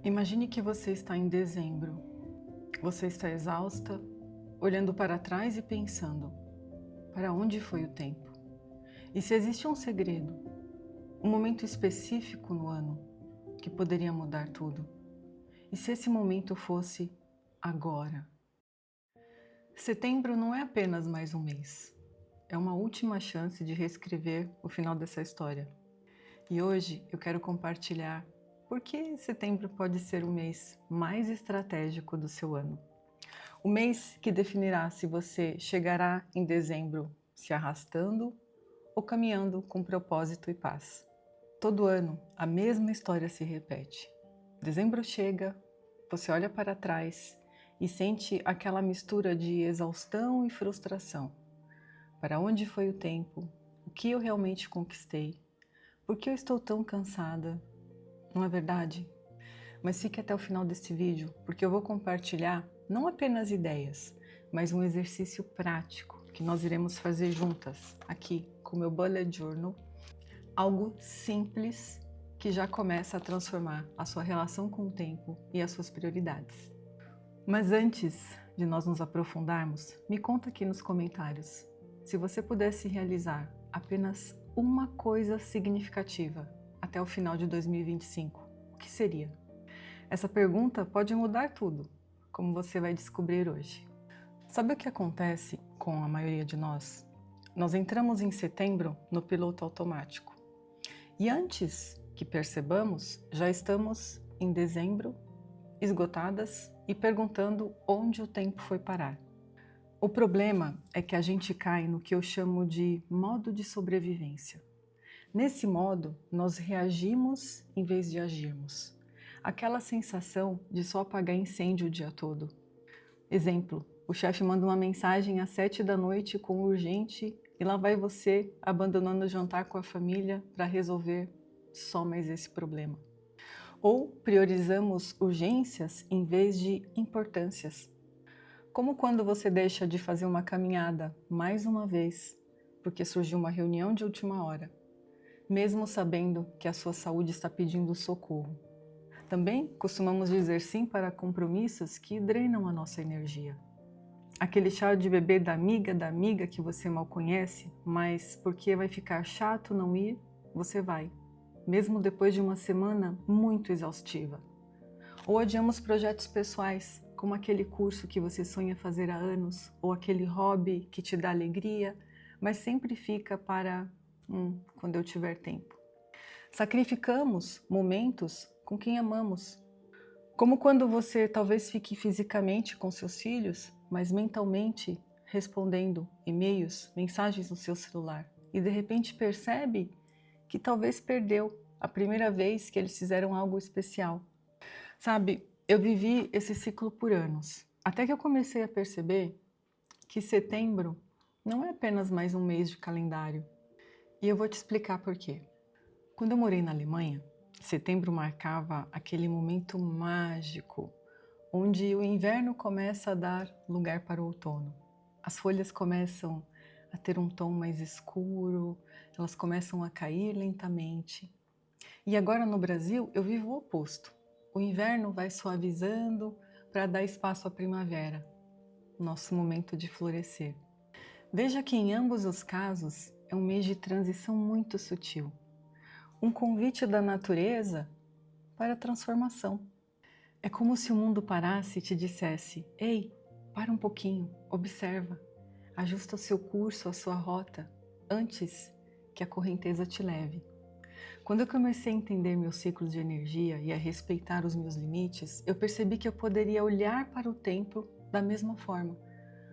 Imagine que você está em dezembro. Você está exausta, olhando para trás e pensando: para onde foi o tempo? E se existe um segredo, um momento específico no ano que poderia mudar tudo? E se esse momento fosse agora? Setembro não é apenas mais um mês. É uma última chance de reescrever o final dessa história. E hoje eu quero compartilhar por que setembro pode ser o mês mais estratégico do seu ano. O mês que definirá se você chegará em dezembro se arrastando ou caminhando com propósito e paz. Todo ano, a mesma história se repete. Dezembro chega, você olha para trás e sente aquela mistura de exaustão e frustração. Para onde foi o tempo? O que eu realmente conquistei? Por que eu estou tão cansada? Não é verdade? Mas fique até o final deste vídeo, porque eu vou compartilhar não apenas ideias, mas um exercício prático que nós iremos fazer juntas aqui com o meu Bullet Journal. Algo simples que já começa a transformar a sua relação com o tempo e as suas prioridades. Mas antes de nós nos aprofundarmos, me conta aqui nos comentários, se você pudesse realizar apenas uma coisa significativa até o final de 2025, o que seria? Essa pergunta pode mudar tudo, como você vai descobrir hoje. Sabe o que acontece com a maioria de nós? Nós entramos em setembro no piloto automático. E antes que percebamos, já estamos em dezembro, esgotadas e perguntando onde o tempo foi parar. O problema é que a gente cai no que eu chamo de modo de sobrevivência. Nesse modo, nós reagimos em vez de agirmos. Aquela sensação de só apagar incêndio o dia todo. Exemplo, o chefe manda uma mensagem às 7 da noite com urgente e lá vai você abandonando o jantar com a família para resolver só mais esse problema. Ou priorizamos urgências em vez de importâncias. Como quando você deixa de fazer uma caminhada mais uma vez porque surgiu uma reunião de última hora, mesmo sabendo que a sua saúde está pedindo socorro. Também costumamos dizer sim para compromissos que drenam a nossa energia. Aquele chá de bebê da amiga que você mal conhece, mas porque vai ficar chato não ir, você vai, mesmo depois de uma semana muito exaustiva. Ou adiamos projetos pessoais, como aquele curso que você sonha fazer há anos, ou aquele hobby que te dá alegria, mas sempre fica para quando eu tiver tempo. Sacrificamos momentos com quem amamos. Como quando você talvez fique fisicamente com seus filhos, mas mentalmente respondendo e-mails, mensagens no seu celular. E de repente percebe que talvez perdeu a primeira vez que eles fizeram algo especial. Sabe, eu vivi esse ciclo por anos. Até que eu comecei a perceber que setembro não é apenas mais um mês de calendário. E eu vou te explicar por quê. Quando eu morei na Alemanha, setembro marcava aquele momento mágico, onde o inverno começa a dar lugar para o outono. As folhas começam a ter um tom mais escuro, elas começam a cair lentamente. E agora no Brasil eu vivo o oposto. O inverno vai suavizando para dar espaço à primavera, nosso momento de florescer. Veja que em ambos os casos é um mês de transição muito sutil. Um convite da natureza para a transformação. É como se o mundo parasse e te dissesse: ei, para um pouquinho, observa, ajusta o seu curso, a sua rota, antes que a correnteza te leve. Quando eu comecei a entender meu ciclo de energia e a respeitar os meus limites, eu percebi que eu poderia olhar para o tempo da mesma forma.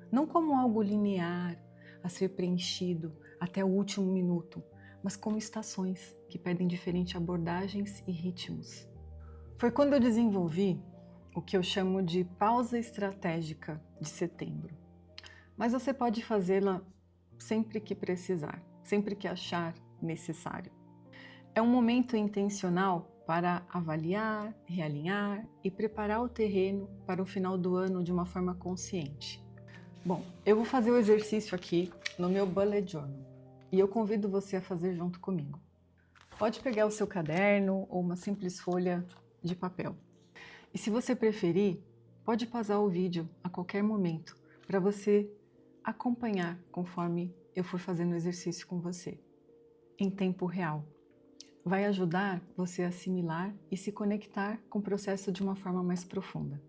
Não como algo linear, a ser preenchido até o último minuto, mas como estações que pedem diferentes abordagens e ritmos. Foi quando eu desenvolvi o que eu chamo de pausa estratégica de setembro. Mas você pode fazê-la sempre que precisar, sempre que achar necessário. É um momento intencional para avaliar, realinhar e preparar o terreno para o final do ano de uma forma consciente. Bom, eu vou fazer o exercício aqui no meu Bullet Journal e eu convido você a fazer junto comigo. Pode pegar o seu caderno ou uma simples folha de papel. E se você preferir, pode pausar o vídeo a qualquer momento para você acompanhar conforme eu for fazendo o exercício com você, em tempo real. Vai ajudar você a assimilar e se conectar com o processo de uma forma mais profunda.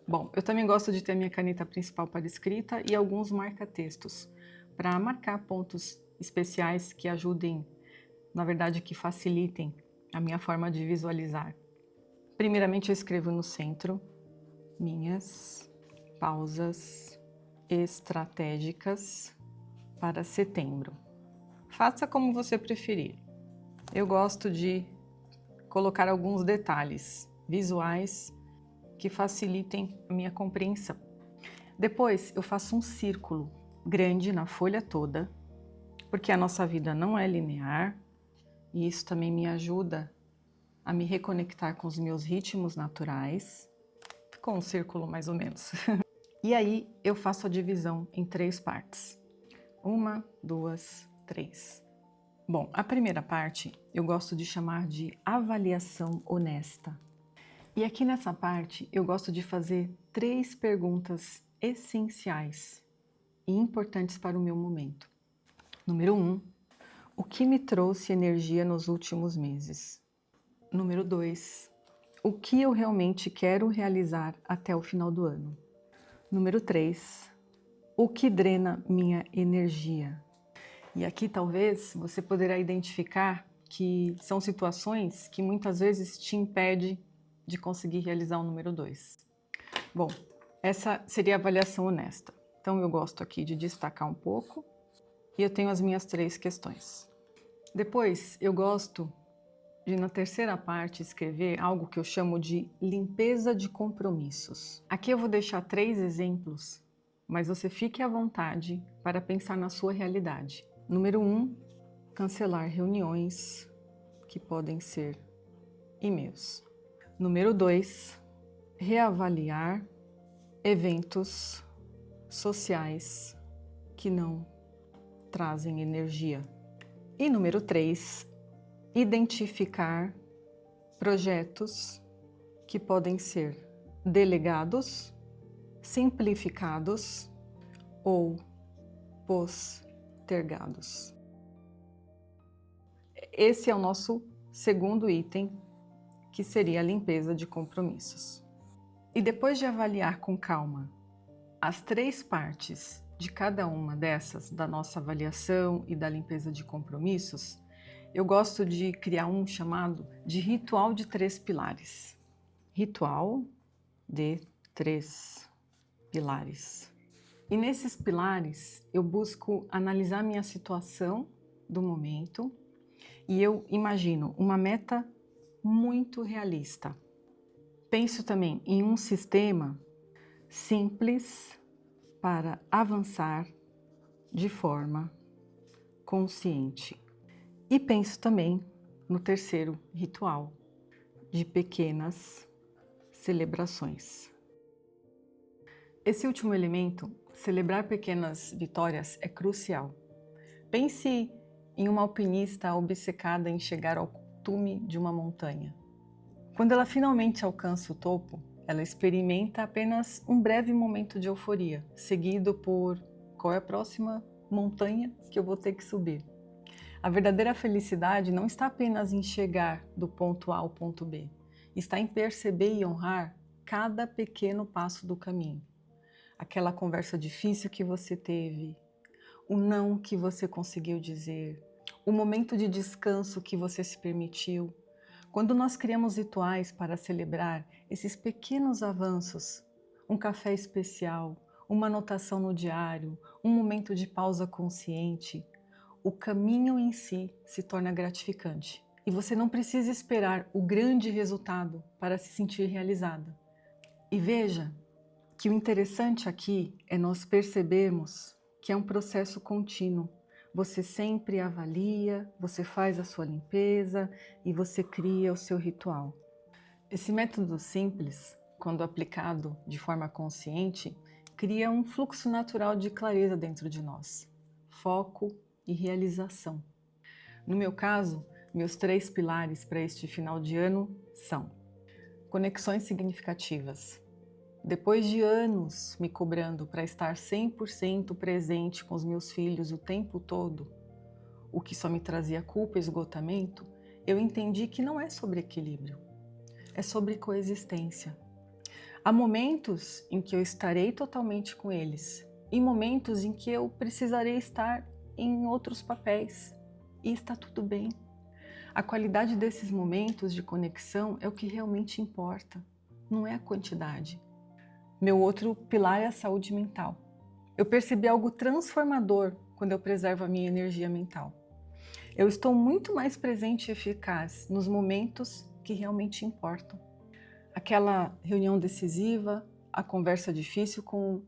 Bom, eu também gosto de ter minha caneta principal para escrita e alguns marca-textos, para marcar pontos especiais que ajudem, na verdade, que facilitem a minha forma de visualizar. Primeiramente, eu escrevo no centro minhas pausas estratégicas para setembro. Faça como você preferir. Eu gosto de colocar alguns detalhes visuais que facilitem a minha compreensão. Depois, eu faço um círculo grande na folha toda, porque a nossa vida não é linear, e isso também me ajuda a me reconectar com os meus ritmos naturais. Ficou um círculo mais ou menos. E aí eu faço a divisão em 3 partes. 1, 2, 3. Bom, a primeira parte eu gosto de chamar de avaliação honesta. E aqui nessa parte eu gosto de fazer 3 perguntas essenciais e importantes para o meu momento. Número 1, o que me trouxe energia nos últimos meses? Número 2, o que eu realmente quero realizar até o final do ano? Número 3, o que drena minha energia? E aqui talvez você poderá identificar que são situações que muitas vezes te impedem de conseguir realizar o número 2. Bom, essa seria a avaliação honesta. Então eu gosto aqui de destacar um pouco e eu tenho as minhas 3 questões. Depois eu gosto de, na terceira parte, escrever algo que eu chamo de limpeza de compromissos. Aqui eu vou deixar 3 exemplos, mas você fique à vontade para pensar na sua realidade. Número 1, cancelar reuniões que podem ser e-mails. Número 2, reavaliar eventos sociais que não trazem energia. E número 3, identificar projetos que podem ser delegados, simplificados ou postergados. Esse é o nosso segundo item, que seria a limpeza de compromissos. E depois de avaliar com calma as 3 partes de cada uma dessas, da nossa avaliação e da limpeza de compromissos, eu gosto de criar um chamado de ritual de 3 pilares. Ritual de 3 pilares. E nesses pilares eu busco analisar minha situação do momento e eu imagino uma meta muito realista. Penso também em um sistema simples para avançar de forma consciente. E penso também no terceiro ritual, de pequenas celebrações. Esse último elemento, celebrar pequenas vitórias, é crucial. Pense em uma alpinista obcecada em chegar ao cume de uma montanha. Quando ela finalmente alcança o topo, ela experimenta apenas um breve momento de euforia, seguido por qual é a próxima montanha que eu vou ter que subir. A verdadeira felicidade não está apenas em chegar do ponto A ao ponto B, está em perceber e honrar cada pequeno passo do caminho. Aquela conversa difícil que você teve, o não que você conseguiu dizer, o momento de descanso que você se permitiu. Quando nós criamos rituais para celebrar esses pequenos avanços, um café especial, uma anotação no diário, um momento de pausa consciente, o caminho em si se torna gratificante. E você não precisa esperar o grande resultado para se sentir realizada. E veja que o interessante aqui é nós percebermos que é um processo contínuo. Você sempre avalia, você faz a sua limpeza e você cria o seu ritual. Esse método simples, quando aplicado de forma consciente, cria um fluxo natural de clareza dentro de nós, foco e realização. No meu caso, meus 3 pilares para este final de ano são: conexões significativas. Depois de anos me cobrando para estar 100% presente com os meus filhos o tempo todo, o que só me trazia culpa e esgotamento, eu entendi que não é sobre equilíbrio, é sobre coexistência. Há momentos em que eu estarei totalmente com eles e momentos em que eu precisarei estar em outros papéis, e está tudo bem. A qualidade desses momentos de conexão é o que realmente importa, não é a quantidade. Meu outro pilar é a saúde mental. Eu percebi algo transformador quando eu preservo a minha energia mental. Eu estou muito mais presente e eficaz nos momentos que realmente importam. Aquela reunião decisiva, a conversa difícil com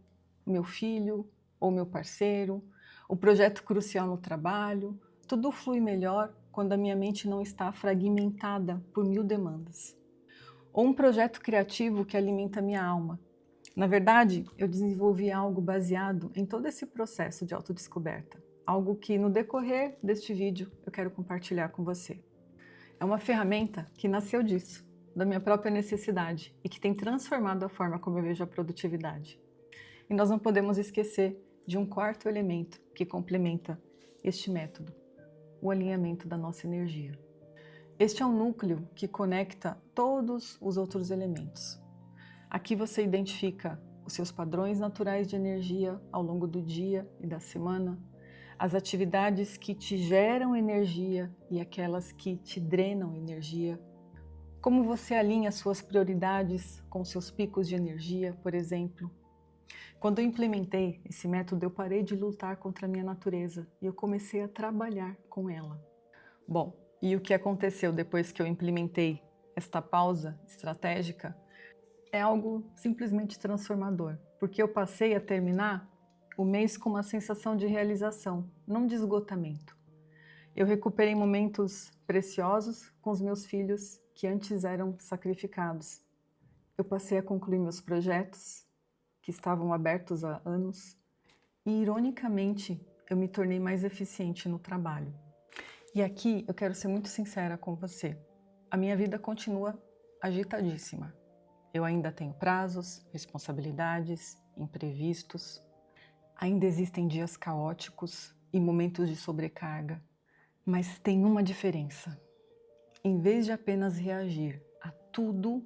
meu filho ou meu parceiro, o projeto crucial no trabalho, tudo flui melhor quando a minha mente não está fragmentada por 1000 demandas. Ou um projeto criativo que alimenta minha alma. Na verdade, eu desenvolvi algo baseado em todo esse processo de autodescoberta. Algo que no decorrer deste vídeo eu quero compartilhar com você. É uma ferramenta que nasceu disso, da minha própria necessidade e que tem transformado a forma como eu vejo a produtividade. E nós não podemos esquecer de um quarto elemento que complementa este método, o alinhamento da nossa energia. Este é um núcleo que conecta todos os outros elementos. Aqui você identifica os seus padrões naturais de energia ao longo do dia e da semana, as atividades que te geram energia e aquelas que te drenam energia, como você alinha suas prioridades com seus picos de energia, por exemplo. Quando eu implementei esse método, eu parei de lutar contra a minha natureza e eu comecei a trabalhar com ela. Bom, e o que aconteceu depois que eu implementei esta pausa estratégica é algo simplesmente transformador, porque eu passei a terminar o mês com uma sensação de realização, não de esgotamento. Eu recuperei momentos preciosos com os meus filhos que antes eram sacrificados. Eu passei a concluir meus projetos, que estavam abertos há anos, e ironicamente eu me tornei mais eficiente no trabalho. E aqui eu quero ser muito sincera com você. A minha vida continua agitadíssima. Eu ainda tenho prazos, responsabilidades, imprevistos. Ainda existem dias caóticos e momentos de sobrecarga. Mas tem uma diferença. Em vez de apenas reagir a tudo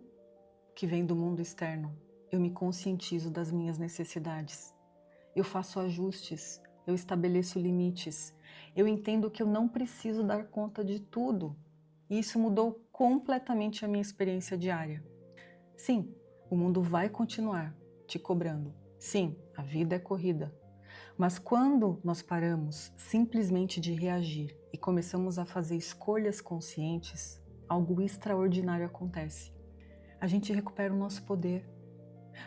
que vem do mundo externo, eu me conscientizo das minhas necessidades. Eu faço ajustes, eu estabeleço limites. Eu entendo que eu não preciso dar conta de tudo. E isso mudou completamente a minha experiência diária. Sim, o mundo vai continuar te cobrando. Sim, a vida é corrida. Mas quando nós paramos simplesmente de reagir e começamos a fazer escolhas conscientes, algo extraordinário acontece. A gente recupera o nosso poder.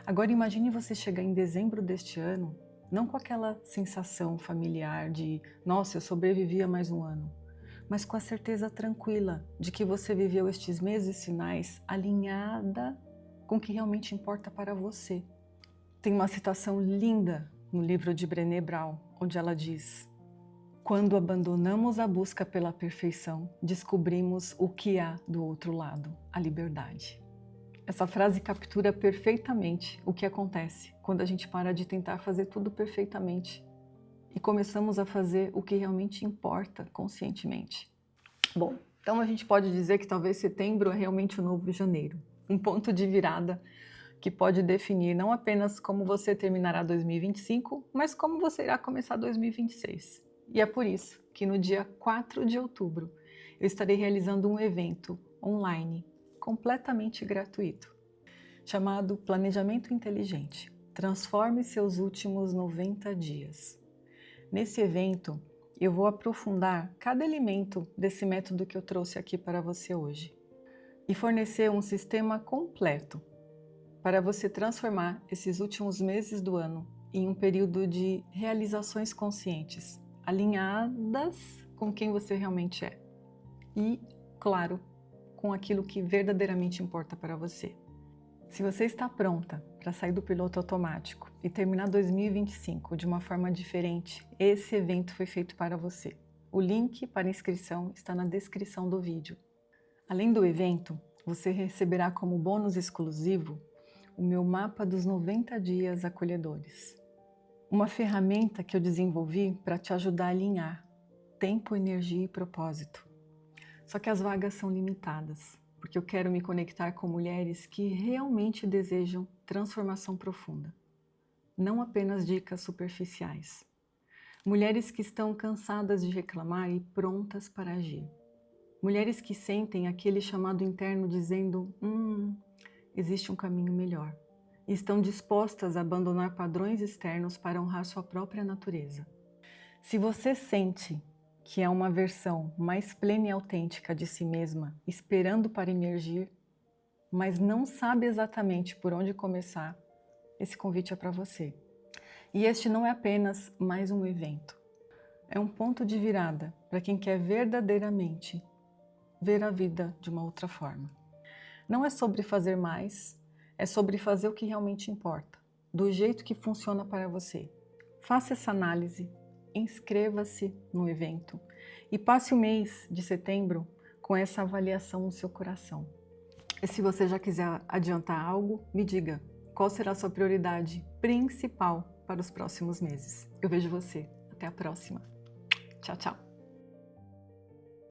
Agora imagine você chegar em dezembro deste ano, não com aquela sensação familiar de nossa, eu sobrevivi a mais um ano, mas com a certeza tranquila de que você viveu estes meses finais alinhada com o que realmente importa para você. Tem uma citação linda no livro de Brené Brown, onde ela diz: quando abandonamos a busca pela perfeição, descobrimos o que há do outro lado, a liberdade. Essa frase captura perfeitamente o que acontece quando a gente para de tentar fazer tudo perfeitamente e começamos a fazer o que realmente importa conscientemente. Bom, então a gente pode dizer que talvez setembro é realmente o novo janeiro, um ponto de virada que pode definir não apenas como você terminará 2025, mas como você irá começar 2026. E é por isso que no dia 4 de outubro eu estarei realizando um evento online completamente gratuito, chamado Planejamento Inteligente. Transforme seus últimos 90 dias. Nesse evento, eu vou aprofundar cada elemento desse método que eu trouxe aqui para você hoje e fornecer um sistema completo para você transformar esses últimos meses do ano em um período de realizações conscientes, alinhadas com quem você realmente é e, claro, com aquilo que verdadeiramente importa para você. Se você está pronta para sair do piloto automático e terminar 2025 de uma forma diferente, esse evento foi feito para você. O link para inscrição está na descrição do vídeo. Além do evento, você receberá como bônus exclusivo o meu mapa dos 90 dias acolhedores. Uma ferramenta que eu desenvolvi para te ajudar a alinhar tempo, energia e propósito. Só que as vagas são limitadas, porque eu quero me conectar com mulheres que realmente desejam transformação profunda, não apenas dicas superficiais. Mulheres que estão cansadas de reclamar e prontas para agir. Mulheres que sentem aquele chamado interno dizendo, existe um caminho melhor. E estão dispostas a abandonar padrões externos para honrar sua própria natureza. Se você sente que é uma versão mais plena e autêntica de si mesma, esperando para emergir, mas não sabe exatamente por onde começar, esse convite é para você. E este não é apenas mais um evento. É um ponto de virada para quem quer verdadeiramente ver a vida de uma outra forma. Não é sobre fazer mais, é sobre fazer o que realmente importa, do jeito que funciona para você. Faça essa análise, inscreva-se no evento e passe o mês de setembro com essa avaliação no seu coração. E se você já quiser adiantar algo, me diga qual será a sua prioridade principal para os próximos meses. Eu vejo você. Até a próxima. Tchau, tchau.